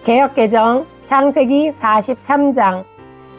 개역개정 창세기 43장.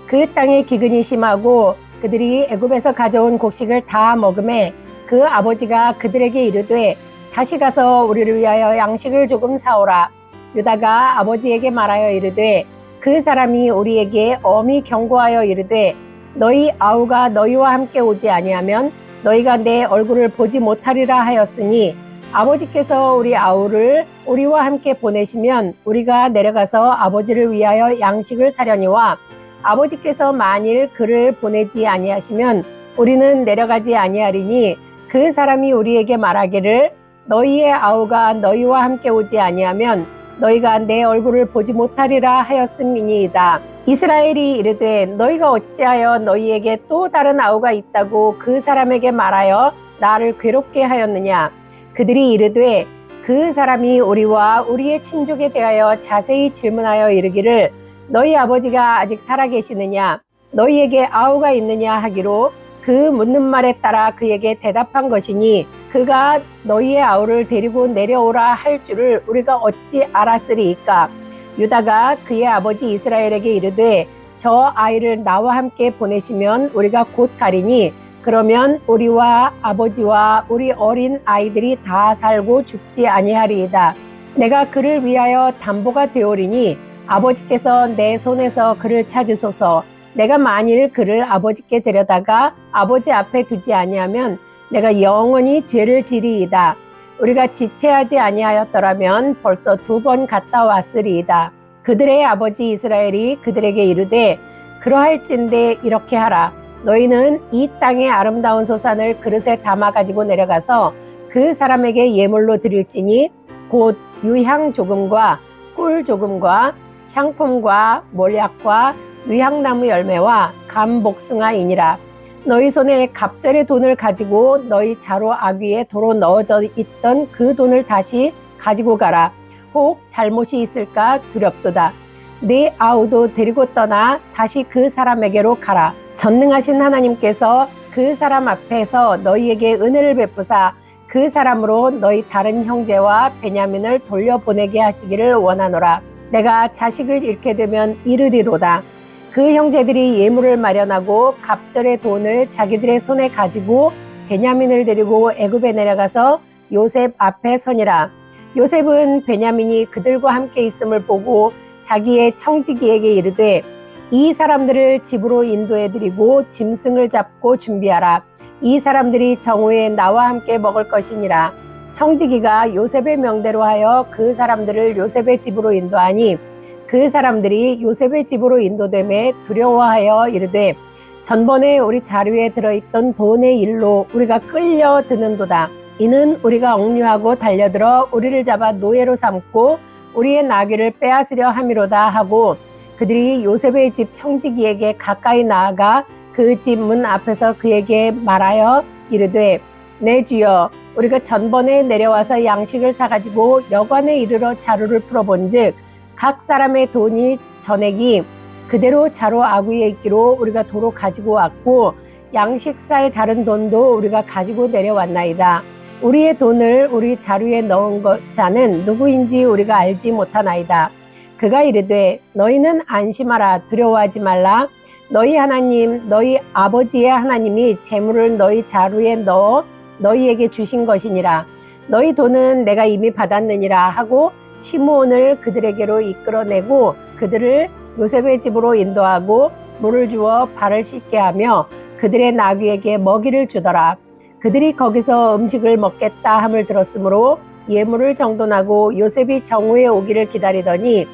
그 땅에 기근이 심하고 그들이 애굽에서 가져온 곡식을 다 먹음에 그 아버지가 그들에게 이르되 다시 가서 우리를 위하여 양식을 조금 사오라. 유다가 아버지에게 말하여 이르되 그 사람이 우리에게 엄히 경고하여 이르되 너희 아우가 너희와 함께 오지 아니하면 너희가 내 얼굴을 보지 못하리라 하였으니 아버지께서 우리 아우를 우리와 함께 보내시면 우리가 내려가서 아버지를 위하여 양식을 사려니와 아버지께서 만일 그를 보내지 아니하시면 우리는 내려가지 아니하리니 그 사람이 우리에게 말하기를 너희의 아우가 너희와 함께 오지 아니하면 너희가 내 얼굴을 보지 못하리라 하였음이니이다. 이스라엘이 이르되 너희가 어찌하여 너희에게 또 다른 아우가 있다고 그 사람에게 말하여 나를 괴롭게 하였느냐. 그들이 이르되 그 사람이 우리와 우리의 친족에 대하여 자세히 질문하여 이르기를 너희 아버지가 아직 살아계시느냐 너희에게 아우가 있느냐 하기로 그 묻는 말에 따라 그에게 대답한 것이니 그가 너희의 아우를 데리고 내려오라 할 줄을 우리가 어찌 알았으리이까. 유다가 그의 아버지 이스라엘에게 이르되 저 아이를 나와 함께 보내시면 우리가 곧 가리니 그러면 우리와 아버지와 우리 어린 아이들이 다 살고 죽지 아니하리이다. 내가 그를 위하여 담보가 되오리니 아버지께서 내 손에서 그를 찾으소서. 내가 만일 그를 아버지께 데려다가 아버지 앞에 두지 아니하면 내가 영원히 죄를 지리이다. 우리가 지체하지 아니하였더라면 벌써 2번 갔다 왔으리이다. 그들의 아버지 이스라엘이 그들에게 이르되 그러할진대 이렇게 하라. 너희는 이 땅의 아름다운 소산을 그릇에 담아 가지고 내려가서 그 사람에게 예물로 드릴지니 곧 유향 조금과 꿀 조금과 향품과 몰약과 유향나무 열매와 감복숭아이니라. 너희 손에 갑절의 돈을 가지고 너희 자루 아귀에 도로 넣어져 있던 그 돈을 다시 가지고 가라. 혹 잘못이 있을까 두렵도다. 네 아우도 데리고 떠나 다시 그 사람에게로 가라. 전능하신 하나님께서 그 사람 앞에서 너희에게 은혜를 베푸사 그 사람으로 너희 다른 형제와 베냐민을 돌려보내게 하시기를 원하노라. 내가 자식을 잃게 되면 이르리로다. 그 형제들이 예물을 마련하고 갑절의 돈을 자기들의 손에 가지고 베냐민을 데리고 애굽에 내려가서 요셉 앞에 서니라. 요셉은 베냐민이 그들과 함께 있음을 보고 자기의 청지기에게 이르되 이 사람들을 집으로 인도해드리고 짐승을 잡고 준비하라. 이 사람들이 정오에 나와 함께 먹을 것이니라. 청지기가 요셉의 명대로 하여 그 사람들을 요셉의 집으로 인도하니 그 사람들이 요셉의 집으로 인도됨에 두려워하여 이르되 전번에 우리 자루에 들어있던 돈의 일로 우리가 끌려드는도다. 이는 우리가 억류하고 달려들어 우리를 잡아 노예로 삼고 우리의 나귀를 빼앗으려 함이로다 하고 그들이 요셉의 집 청지기에게 가까이 나아가 그 집 문 앞에서 그에게 말하여 이르되 내 주여 우리가 전번에 내려와서 양식을 사가지고 여관에 이르러 자루를 풀어본즉 각 사람의 돈이 전액이 그대로 자루 아귀에 있기로 우리가 도로 가지고 왔고 양식 살 다른 돈도 우리가 가지고 내려왔나이다. 우리의 돈을 우리 자루에 넣은 자는 누구인지 우리가 알지 못하나이다. 그가 이르되 너희는 안심하라. 두려워하지 말라. 너희 하나님 너희 아버지의 하나님이 재물을 너희 자루에 넣어 너희에게 주신 것이니라. 너희 돈은 내가 이미 받았느니라 하고 시므온을 그들에게로 이끌어내고 그들을 요셉의 집으로 인도하고 물을 주어 발을 씻게 하며 그들의 나귀에게 먹이를 주더라. 그들이 거기서 음식을 먹겠다 함을 들었으므로 예물을 정돈하고 요셉이 정오에 오기를 기다리더니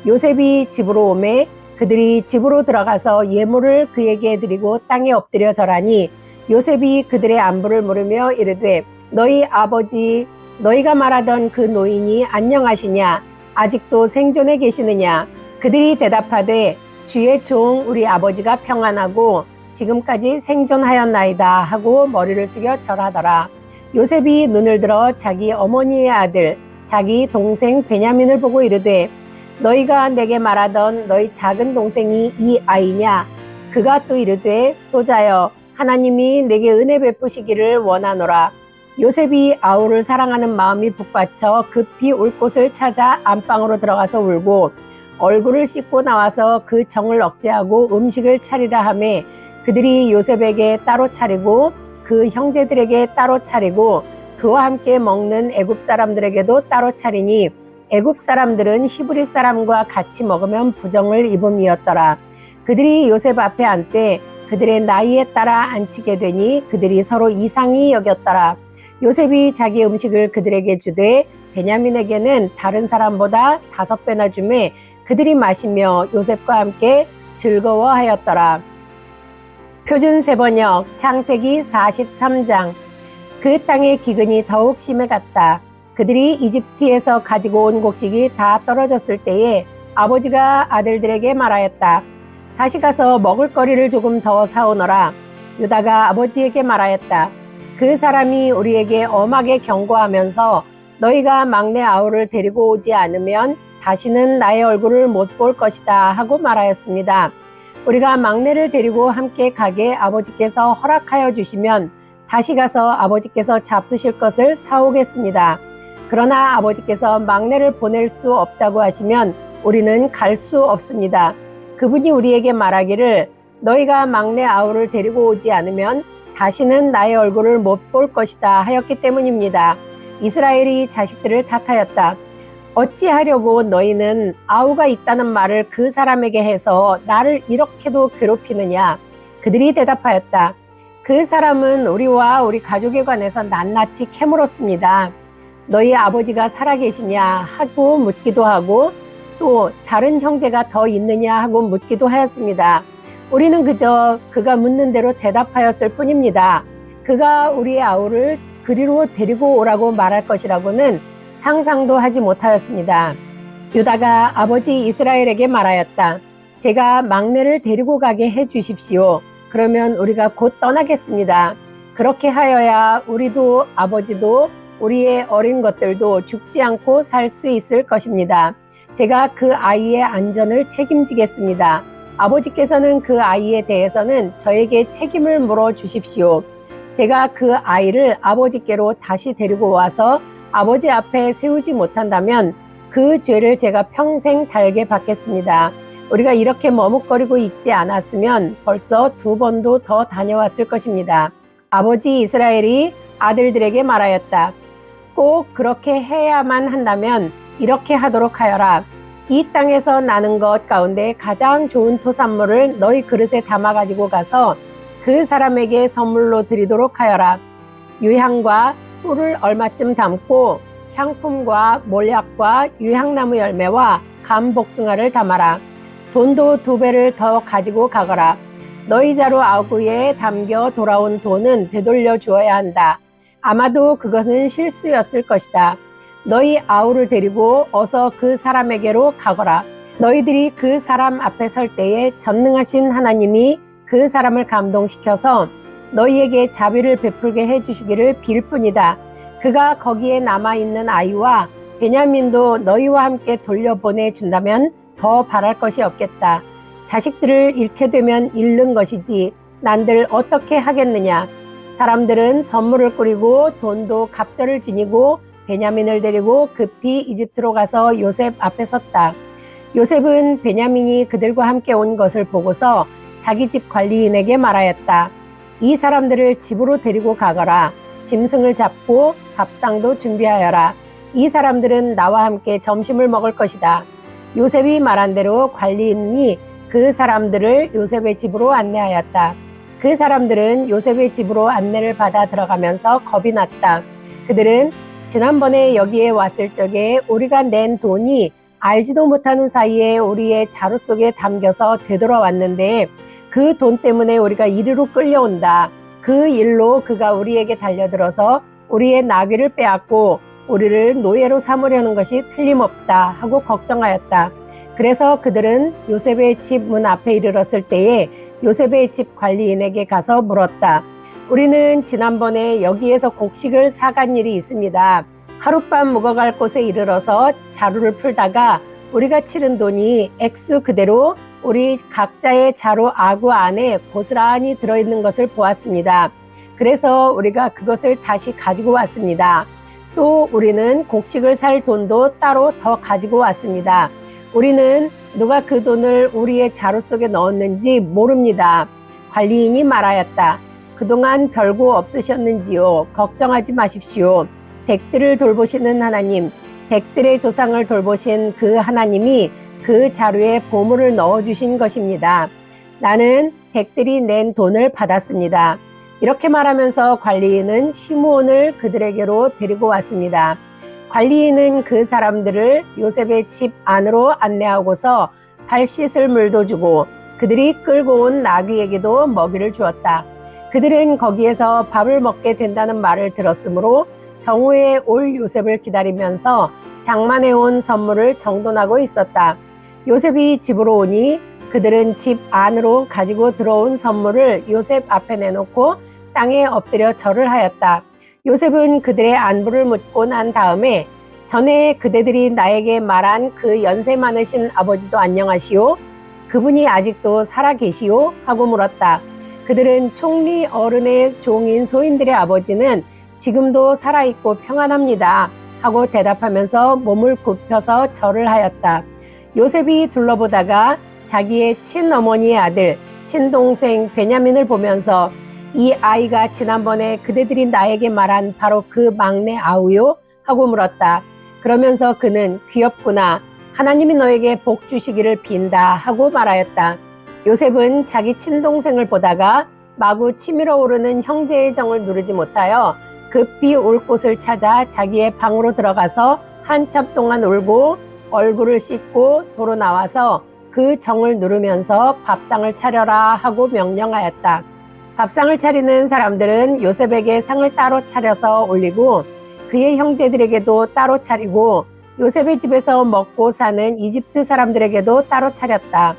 요셉이 집으로 오매 그들이 집으로 들어가서 예물을 그에게 드리고 땅에 엎드려 절하니 요셉이 그들의 안부를 물으며 이르되 너희 아버지 너희가 말하던 그 노인이 안녕하시냐 아직도 생존해 계시느냐. 그들이 대답하되 주의 종 우리 아버지가 평안하고 지금까지 생존하였나이다 하고 머리를 숙여 절하더라. 요셉이 눈을 들어 자기 어머니의 아들 자기 동생 베냐민을 보고 이르되 너희가 내게 말하던 너희 작은 동생이 이 아이냐. 그가 또 이르되 소자여 하나님이 내게 은혜 베푸시기를 원하노라. 요셉이 아우를 사랑하는 마음이 북받쳐 급히 울 곳을 찾아 안방으로 들어가서 울고 얼굴을 씻고 나와서 그 정을 억제하고 음식을 차리라 하매 그들이 요셉에게 따로 차리고 그 형제들에게 따로 차리고 그와 함께 먹는 애굽 사람들에게도 따로 차리니 애굽 사람들은 히브리 사람과 같이 먹으면 부정을 입음이었더라. 그들이 요셉 앞에 앉되 그들의 나이에 따라 앉히게 되니 그들이 서로 이상히 여겼더라. 요셉이 자기 음식을 그들에게 주되 베냐민에게는 다른 사람보다 5배나 주매 그들이 마시며 요셉과 함께 즐거워하였더라. 표준 세번역 창세기 43장. 그 땅의 기근이 더욱 심해갔다. 그들이 이집트에서 가지고 온 곡식이 다 떨어졌을 때에 아버지가 아들들에게 말하였다. 다시 가서 먹을거리를 조금 더 사오너라. 유다가 아버지에게 말하였다. 그 사람이 우리에게 엄하게 경고하면서 너희가 막내 아우를 데리고 오지 않으면 다시는 나의 얼굴을 못 볼 것이다 하고 말하였습니다. 우리가 막내를 데리고 함께 가게 아버지께서 허락하여 주시면 다시 가서 아버지께서 잡수실 것을 사오겠습니다. 그러나 아버지께서 막내를 보낼 수 없다고 하시면 우리는 갈 수 없습니다. 그분이 우리에게 말하기를 너희가 막내 아우를 데리고 오지 않으면 다시는 나의 얼굴을 못 볼 것이다 하였기 때문입니다. 이스라엘이 자식들을 탓하였다. 어찌하려고 너희는 아우가 있다는 말을 그 사람에게 해서 나를 이렇게도 괴롭히느냐. 그들이 대답하였다. 그 사람은 우리와 우리 가족에 관해서 낱낱이 캐물었습니다. 너희 아버지가 살아계시냐 하고 묻기도 하고 또 다른 형제가 더 있느냐 하고 묻기도 하였습니다. 우리는 그저 그가 묻는 대로 대답하였을 뿐입니다. 그가 우리의 아우를 그리로 데리고 오라고 말할 것이라고는 상상도 하지 못하였습니다. 유다가 아버지 이스라엘에게 말하였다. 제가 막내를 데리고 가게 해 주십시오. 그러면 우리가 곧 떠나겠습니다. 그렇게 하여야 우리도 아버지도 우리의 어린 것들도 죽지 않고 살 수 있을 것입니다. 제가 그 아이의 안전을 책임지겠습니다. 아버지께서는 그 아이에 대해서는 저에게 책임을 물어 주십시오. 제가 그 아이를 아버지께로 다시 데리고 와서 아버지 앞에 세우지 못한다면 그 죄를 제가 평생 달게 받겠습니다. 우리가 이렇게 머뭇거리고 있지 않았으면 벌써 2번도 더 다녀왔을 것입니다. 아버지 이스라엘이 아들들에게 말하였다. 꼭 그렇게 해야만 한다면 이렇게 하도록 하여라. 이 땅에서 나는 것 가운데 가장 좋은 토산물을 너희 그릇에 담아 가지고 가서 그 사람에게 선물로 드리도록 하여라. 유향과 꿀을 얼마쯤 담고 향품과 몰약과 유향나무 열매와 감복숭아를 담아라. 돈도 2배를 더 가지고 가거라. 너희 자루 아구에 담겨 돌아온 돈은 되돌려 주어야 한다. 아마도 그것은 실수였을 것이다. 너희 아우를 데리고 어서 그 사람에게로 가거라. 너희들이 그 사람 앞에 설 때에 전능하신 하나님이 그 사람을 감동시켜서 너희에게 자비를 베풀게 해주시기를 빌 뿐이다. 그가 거기에 남아있는 아이와 베냐민도 너희와 함께 돌려보내준다면 더 바랄 것이 없겠다. 자식들을 잃게 되면 잃는 것이지 난들 어떻게 하겠느냐. 사람들은 선물을 꾸리고 돈도 갑절을 지니고 베냐민을 데리고 급히 이집트로 가서 요셉 앞에 섰다. 요셉은 베냐민이 그들과 함께 온 것을 보고서 자기 집 관리인에게 말하였다. 이 사람들을 집으로 데리고 가거라. 짐승을 잡고 밥상도 준비하여라. 이 사람들은 나와 함께 점심을 먹을 것이다. 요셉이 말한 대로 관리인이 그 사람들을 요셉의 집으로 안내하였다. 그 사람들은 요셉의 집으로 안내를 받아 들어가면서 겁이 났다. 그들은 지난번에 여기에 왔을 적에 우리가 낸 돈이 알지도 못하는 사이에 우리의 자루 속에 담겨서 되돌아왔는데 그 돈 때문에 우리가 이리로 끌려온다. 그 일로 그가 우리에게 달려들어서 우리의 나귀를 빼앗고 우리를 노예로 삼으려는 것이 틀림없다 하고 걱정하였다. 그래서 그들은 요셉의 집 문 앞에 이르렀을 때에 요셉의 집 관리인에게 가서 물었다. 우리는 지난번에 여기에서 곡식을 사간 일이 있습니다. 하룻밤 묵어갈 곳에 이르러서 자루를 풀다가 우리가 치른 돈이 액수 그대로 우리 각자의 자루 아구 안에 고스란히 들어있는 것을 보았습니다. 그래서 우리가 그것을 다시 가지고 왔습니다. 또 우리는 곡식을 살 돈도 따로 더 가지고 왔습니다. 우리는 누가 그 돈을 우리의 자루 속에 넣었는지 모릅니다. 관리인이 말하였다. 그동안 별거 없으셨는지요? 걱정하지 마십시오. 댁들을 돌보시는 하나님, 댁들의 조상을 돌보신 그 하나님이 그 자루에 보물을 넣어주신 것입니다. 나는 댁들이 낸 돈을 받았습니다. 이렇게 말하면서 관리인은 시므온을 그들에게로 데리고 왔습니다. 관리인은 그 사람들을 요셉의 집 안으로 안내하고서 발 씻을 물도 주고 그들이 끌고 온 나귀에게도 먹이를 주었다. 그들은 거기에서 밥을 먹게 된다는 말을 들었으므로 정오에 올 요셉을 기다리면서 장만해 온 선물을 정돈하고 있었다. 요셉이 집으로 오니 그들은 집 안으로 가지고 들어온 선물을 요셉 앞에 내놓고 땅에 엎드려 절을 하였다. 요셉은 그들의 안부를 묻고 난 다음에 전에 그대들이 나에게 말한 그 연세 많으신 아버지도 안녕하시오? 그분이 아직도 살아 계시오? 하고 물었다. 그들은 총리 어른의 종인 소인들의 아버지는 지금도 살아있고 평안합니다. 하고 대답하면서 몸을 굽혀서 절을 하였다. 요셉이 둘러보다가 자기의 친어머니의 아들, 친동생 베냐민을 보면서 이 아이가 지난번에 그대들이 나에게 말한 바로 그 막내 아우요? 하고 물었다. 그러면서 그는 귀엽구나. 하나님이 너에게 복 주시기를 빈다. 하고 말하였다. 요셉은 자기 친동생을 보다가 마구 치밀어 오르는 형제의 정을 누르지 못하여 급히 올 곳을 찾아 자기의 방으로 들어가서 한참 동안 울고 얼굴을 씻고 도로 나와서 그 정을 누르면서 밥상을 차려라 하고 명령하였다. 밥상을 차리는 사람들은 요셉에게 상을 따로 차려서 올리고 그의 형제들에게도 따로 차리고 요셉의 집에서 먹고 사는 이집트 사람들에게도 따로 차렸다.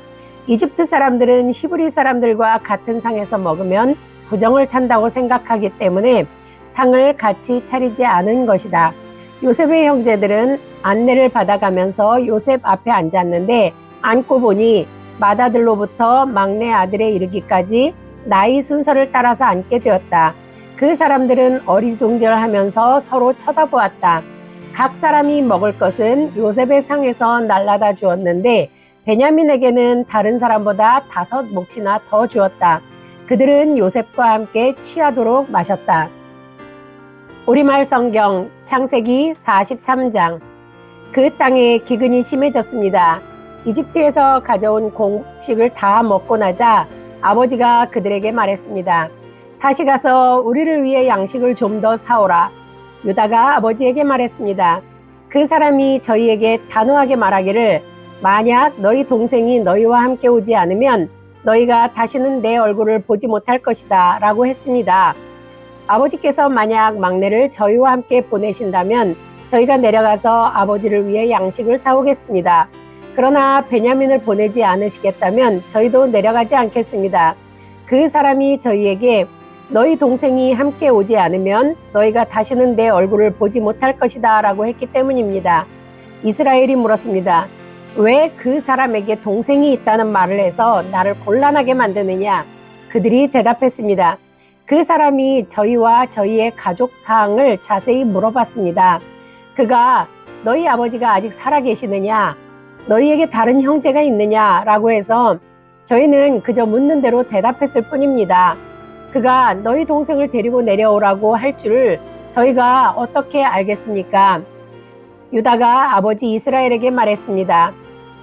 이집트 사람들은 히브리 사람들과 같은 상에서 먹으면 부정을 탄다고 생각하기 때문에 상을 같이 차리지 않은 것이다. 요셉의 형제들은 안내를 받아가면서 요셉 앞에 앉았는데 앉고 보니 맏아들로부터 막내 아들에 이르기까지 나이 순서를 따라서 앉게 되었다. 그 사람들은 어리둥절하면서 서로 쳐다보았다. 각 사람이 먹을 것은 요셉의 상에서 날라다 주었는데 베냐민에게는 다른 사람보다 5 몫이나 더 주었다. 그들은 요셉과 함께 취하도록 마셨다. 우리말 성경 창세기 43장. 그 땅에 기근이 심해졌습니다. 이집트에서 가져온 곡식을 다 먹고 나자 아버지가 그들에게 말했습니다. 다시 가서 우리를 위해 양식을 좀 더 사오라. 유다가 아버지에게 말했습니다. 그 사람이 저희에게 단호하게 말하기를 만약 너희 동생이 너희와 함께 오지 않으면 너희가 다시는 내 얼굴을 보지 못할 것이다 라고 했습니다. 아버지께서 만약 막내를 저희와 함께 보내신다면 저희가 내려가서 아버지를 위해 양식을 사오겠습니다. 그러나 베냐민을 보내지 않으시겠다면 저희도 내려가지 않겠습니다. 그 사람이 저희에게 너희 동생이 함께 오지 않으면 너희가 다시는 내 얼굴을 보지 못할 것이다 라고 했기 때문입니다. 이스라엘이 물었습니다. 왜 그 사람에게 동생이 있다는 말을 해서 나를 곤란하게 만드느냐? 그들이 대답했습니다. 그 사람이 저희와 저희의 가족 사항을 자세히 물어봤습니다. 그가 너희 아버지가 아직 살아계시느냐? 너희에게 다른 형제가 있느냐? 라고 해서 저희는 그저 묻는 대로 대답했을 뿐입니다. 그가 너희 동생을 데리고 내려오라고 할 줄 저희가 어떻게 알겠습니까? 유다가 아버지 이스라엘에게 말했습니다.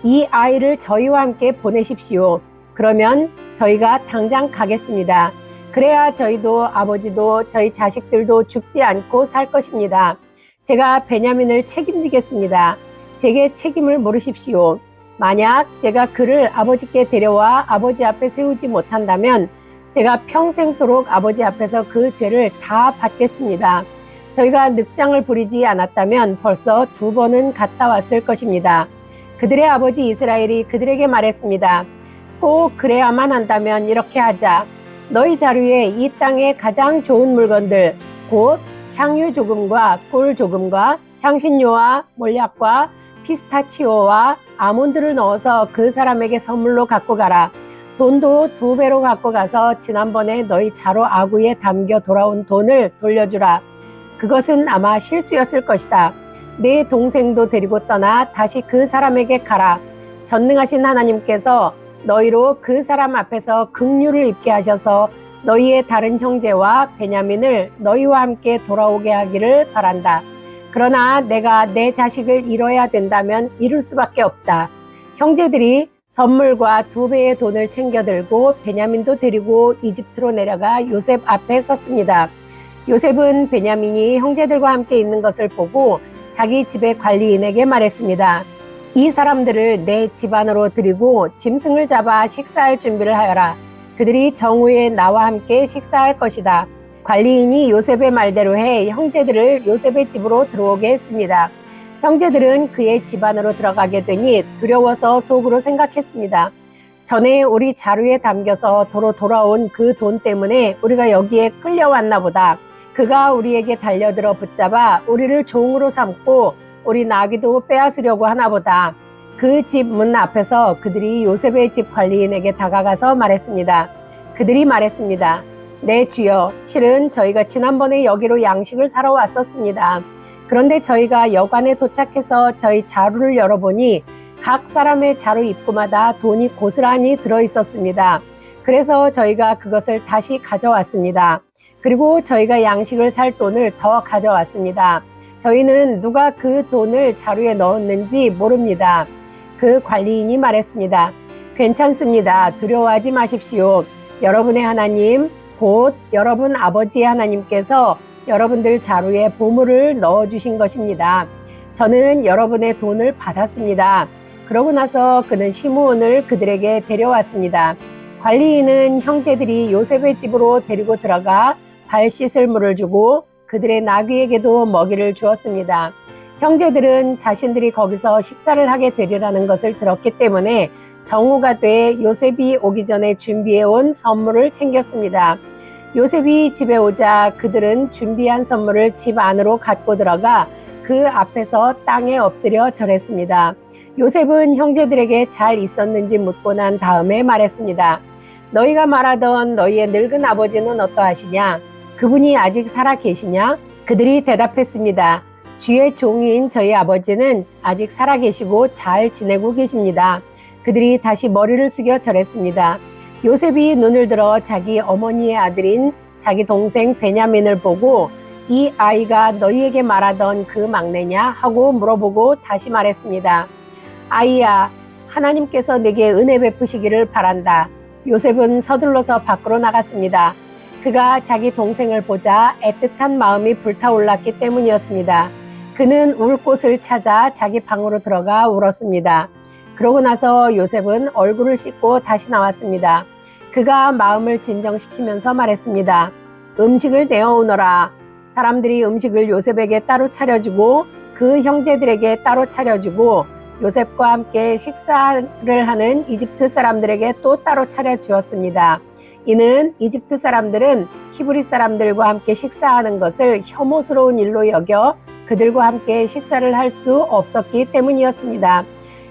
이 아이를 저희와 함께 보내십시오. 그러면 저희가 당장 가겠습니다. 그래야 저희도 아버지도 저희 자식들도 죽지 않고 살 것입니다. 제가 베냐민을 책임지겠습니다. 제게 책임을 물으십시오. 만약 제가 그를 아버지께 데려와 아버지 앞에 세우지 못한다면 제가 평생토록 아버지 앞에서 그 죄를 다 받겠습니다. 저희가 늑장을 부리지 않았다면 벌써 2번은 갔다 왔을 것입니다. 그들의 아버지 이스라엘이 그들에게 말했습니다. 꼭 그래야만 한다면 이렇게 하자. 너희 자루에 이 땅의 가장 좋은 물건들, 곧 향유 조금과 꿀 조금과 향신료와 몰약과 피스타치오와 아몬드를 넣어서 그 사람에게 선물로 갖고 가라. 돈도 2배로 갖고 가서 지난번에 너희 자루 아구에 담겨 돌아온 돈을 돌려주라. 그것은 아마 실수였을 것이다. 내 동생도 데리고 떠나 다시 그 사람에게 가라. 전능하신 하나님께서 너희로 그 사람 앞에서 긍휼을 입게 하셔서 너희의 다른 형제와 베냐민을 너희와 함께 돌아오게 하기를 바란다. 그러나 내가 내 자식을 잃어야 된다면 잃을 수밖에 없다. 형제들이 선물과 2배의 돈을 챙겨 들고 베냐민도 데리고 이집트로 내려가 요셉 앞에 섰습니다. 요셉은 베냐민이 형제들과 함께 있는 것을 보고 자기 집의 관리인에게 말했습니다. 이 사람들을 내 집 안으로 들이고 짐승을 잡아 식사할 준비를 하여라. 그들이 정오에 나와 함께 식사할 것이다. 관리인이 요셉의 말대로 해 형제들을 요셉의 집으로 들어오게 했습니다. 형제들은 그의 집 안으로 들어가게 되니 두려워서 속으로 생각했습니다. 전에 우리 자루에 담겨서 도로 돌아온 그 돈 때문에 우리가 여기에 끌려왔나 보다. 그가 우리에게 달려들어 붙잡아 우리를 종으로 삼고 우리 나귀도 빼앗으려고 하나 보다. 그 집 문 앞에서 그들이 요셉의 집 관리인에게 다가가서 말했습니다. 그들이 말했습니다. 네 주여, 실은 저희가 지난번에 여기로 양식을 사러 왔었습니다. 그런데 저희가 여관에 도착해서 저희 자루를 열어보니 각 사람의 자루 입구마다 돈이 고스란히 들어있었습니다. 그래서 저희가 그것을 다시 가져왔습니다. 그리고 저희가 양식을 살 돈을 더 가져왔습니다. 저희는 누가 그 돈을 자루에 넣었는지 모릅니다. 그 관리인이 말했습니다. 괜찮습니다. 두려워하지 마십시오. 여러분의 하나님, 곧 여러분 아버지의 하나님께서 여러분들 자루에 보물을 넣어주신 것입니다. 저는 여러분의 돈을 받았습니다. 그러고 나서 그는 시므온을 그들에게 데려왔습니다. 관리인은 형제들이 요셉의 집으로 데리고 들어가 발 씻을 물을 주고 그들의 나귀에게도 먹이를 주었습니다. 형제들은 자신들이 거기서 식사를 하게 되리라는 것을 들었기 때문에 정오가 돼 요셉이 오기 전에 준비해온 선물을 챙겼습니다. 요셉이 집에 오자 그들은 준비한 선물을 집 안으로 갖고 들어가 그 앞에서 땅에 엎드려 절했습니다. 요셉은 형제들에게 잘 있었는지 묻고 난 다음에 말했습니다. 너희가 말하던 너희의 늙은 아버지는 어떠하시냐? 그분이 아직 살아 계시냐? 그들이 대답했습니다. 주의 종인 저희 아버지는 아직 살아 계시고 잘 지내고 계십니다. 그들이 다시 머리를 숙여 절했습니다. 요셉이 눈을 들어 자기 어머니의 아들인 자기 동생 베냐민을 보고 이 아이가 너희에게 말하던 그 막내냐 하고 물어보고 다시 말했습니다. 아이야, 하나님께서 내게 은혜 베푸시기를 바란다. 요셉은 서둘러서 밖으로 나갔습니다. 그가 자기 동생을 보자 애틋한 마음이 불타올랐기 때문이었습니다. 그는 울 곳을 찾아 자기 방으로 들어가 울었습니다. 그러고 나서 요셉은 얼굴을 씻고 다시 나왔습니다. 그가 마음을 진정시키면서 말했습니다. 음식을 내어오너라. 사람들이 음식을 요셉에게 따로 차려주고 그 형제들에게 따로 차려주고 요셉과 함께 식사를 하는 이집트 사람들에게 또 따로 차려주었습니다. 이는 이집트 사람들은 히브리 사람들과 함께 식사하는 것을 혐오스러운 일로 여겨 그들과 함께 식사를 할 수 없었기 때문이었습니다.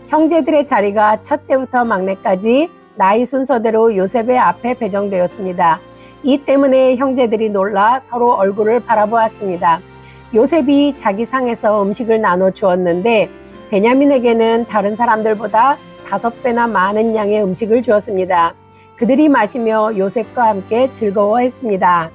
형제들의 자리가 첫째부터 막내까지 나이 순서대로 요셉의 앞에 배정되었습니다. 이 때문에 형제들이 놀라 서로 얼굴을 바라보았습니다. 요셉이 자기 상에서 음식을 나눠 주었는데 베냐민에게는 다른 사람들보다 5배나 많은 양의 음식을 주었습니다. 그들이 마시며 요셉과 함께 즐거워했습니다.